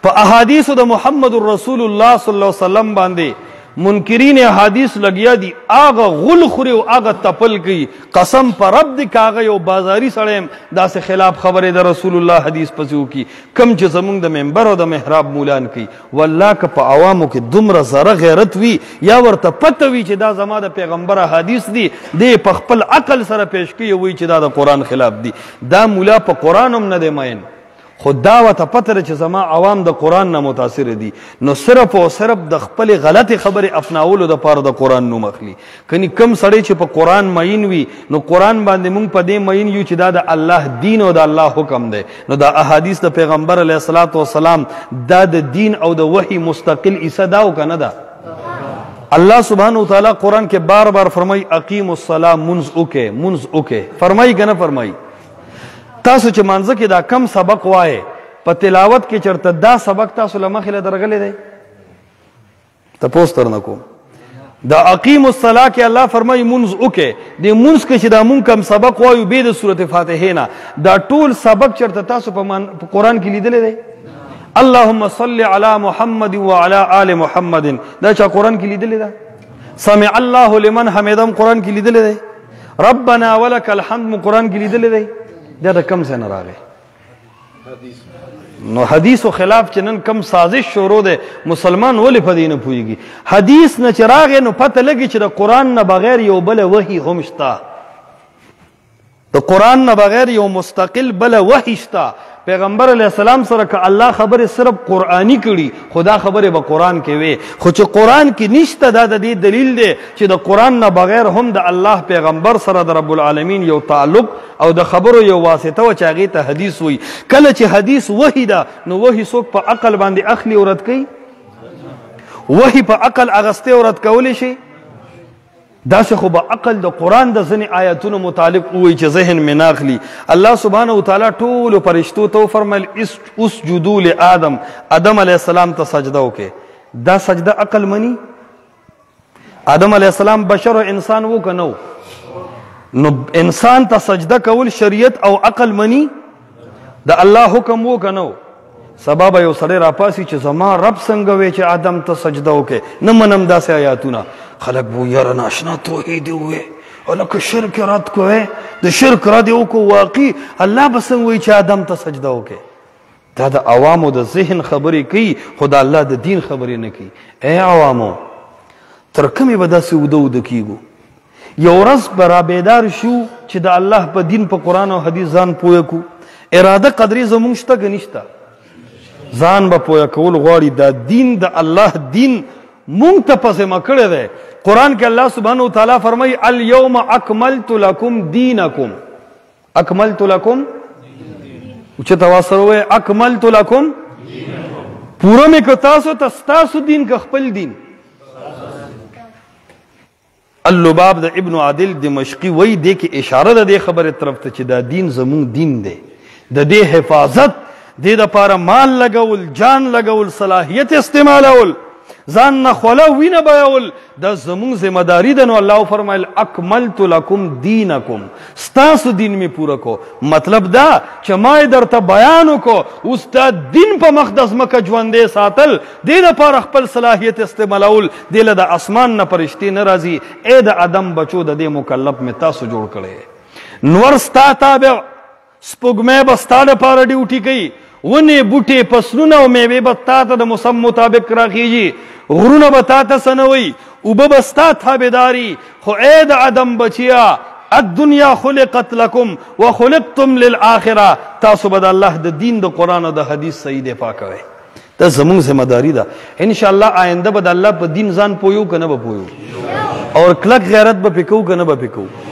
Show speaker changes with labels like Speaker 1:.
Speaker 1: په احادیث د محمد رسول الله صلی الله علیه وسلم باندې منکرین احادیث لګیا دي آغا غل خوري او آغا تپل کوي قسم پر رب دی کاغه یو بازاری سړیم داسې خلاف خبره د رسول الله حدیث پسیو کی کم چې زمونږ د منبر او د محراب مولان کوي والله که په عوامو کې دومره زره غیرت وي یا ورته پته وي چې دا زما د پیغمبر حدیث دي دی په خپل عقل سره پیش کوي وایي چې دا د قرآن خلاف دي دا مولا په قرآن هم نه دی مین خود دا ورته پته ده چې زما عوام د قرآن نه متاثر دي نو صرف او صرف د خپلې غلطې خبرې اپناولو دپاره د قرآن نوم اخلي کني کم سړی چې په قرآن مین وي نو قرآن باندې موږ په دې مین یو چې دا د الله دین او د الله حکم دی نو دا احادیث د پیغمبر علیه الصلاة والسلام دا د دین او د وحی مستقل حصه دا او که نه ده الله سبحانه وتعالی قرآن کې بار بار فرمایي اقیم الصلاة منځ وکې فرمایي که نه فرمایي تاسو چې مانځه کې دا کم سبق وایې په تلاوت کې چېرته دا سبق تاسو له مخې له درغلی دی تپوس درنه کوم دا اقیم الصلاة کې الله فرمایي منځ وکې دې منځ کې چې دا مونږ کم سبق وایو بې د صورت فاتحې نه دا ټول سبق چېرته تاسو په قرآن کې لیدلی دی اللهم صل علی محمد وعلى آل محمد دا چا قرآن کې لیدلی ده سمع الله لمن حمدم قرآن کې لیدلی دی ربنا ولک الحمد قرآن کې لیدلی دی دا د کم ځای نه راغی نو حدیثو خلاف چې نن کم سازش شروع دی مسلمان ولې په دې نه پوهېږي حدیث نه چې راغی نو پته لګي چې د قرآن نه بغیر یو بله وحي هم شته د قرآن نه بغیر یو مستقل بله وحي شته پیغمبر علیہ السلام سره که الله خبرې صرف قرآنی کړي خدا خبرې به قرآن کې وي خو چې قرآن کې نشته دا د دې دلیل دی چې د قرآن نه بغیر هم د الله پیغمبر سره د رب العالمین یو تعلق او د خبرو یو واسطه و چې هغې ته حدیث وي کله چې حدیث وحی ده نو وحی څوک په عقل باندې اخلي او رد کوي وحی په عقل اغستې او رد کولی شي داسې خو به عقل د قرآن د ځینې آیتونو متعلق ووایي چې ذهن مې ناخلي الله سبحانه وتعالی ټولو فرشتو ته وفرمیل اسجدوا لآدم آدم علیه السلام ته سجده وکړې دا سجده عقل مني آدم علیه السلام بشر او انسان و که نه نو انسان ته سجده کول شریعت او عقل مني د الله حکم و که نه سبا به یو سړی راپاسي چې زما رب څنګه وی چې آدم ته سجده وکړې نه منم داسې آیاتونه خلک بو یاره ناشنا توحید یې ووې هلکه شرک رد کوی د شرک رد یې وکړو واقعي الله به څنګه وایي چې آدم ته سجده وکړې دا د عوامو د ذهن خبرې کوي خو د الله د دین خبرې نه کوي ای عوامو تر کومې به داسې اوده اوده کیږو یو ورځ به رابیدار شو چې د الله په دین په قرآن او حدیث ځان پوه کړو اراده قدرې زمونږ شته که نشته ځان به پوه کول غواړي دا دین د الله دین مونږ ته پسې کړی دی قرآن کې الله سبحانه وتعالی فرمایي الیوم اکملت لکم دینکم اکملت لکم اوچت آواز سره ووایئ اکملت لکم پوره مې که تاسو ته ستاسو دین که خپل دین اللباب د ابن عادل دمشقي وایي دې کې اشاره ده دې خبرې طرف ته چې دا دین زمونږ دین دی د دې حفاظت دې دپاره مال لګول جان لګول صلاحیت استعمالول ځان نه خوله وینه بهول دا زمونږ ذمه داري ده نو الله وفرمیل اکملت لکم دینکم ستاسو دین مې پوره کو مطلب دا چې ما یې درته بیان وکړو اوس دا دین په مخ د ځمکه ژوندی ساتل دې دپاره خپل صلاحیت استعمالول دې له د اسمان نه فرشتې نه راځي ای د ادم بچو د دې مکلف مې تاسو جوړ کړی نور ستا تابع سپوږمۍ به ستا دپاره ډیوټي کوي ونې بوټې فصلونه او میوې به تا ته د موسم مطابق راخیږي غرونه به تا ته څه نه وایي اوبه به ستا تابعداري خو ای د ادم بچیا الدنیا خلقت لکم وخلقتم للآخره تاسو به د الله د دین د قرآن او د حدیث صحیح دفاع کوئ دا زمونږ ذمه داري ده انشاءالله آینده به د الله په دین ځان پویو که نه به پویو اور کلک غیرت به پې کوو که نه به پې کوو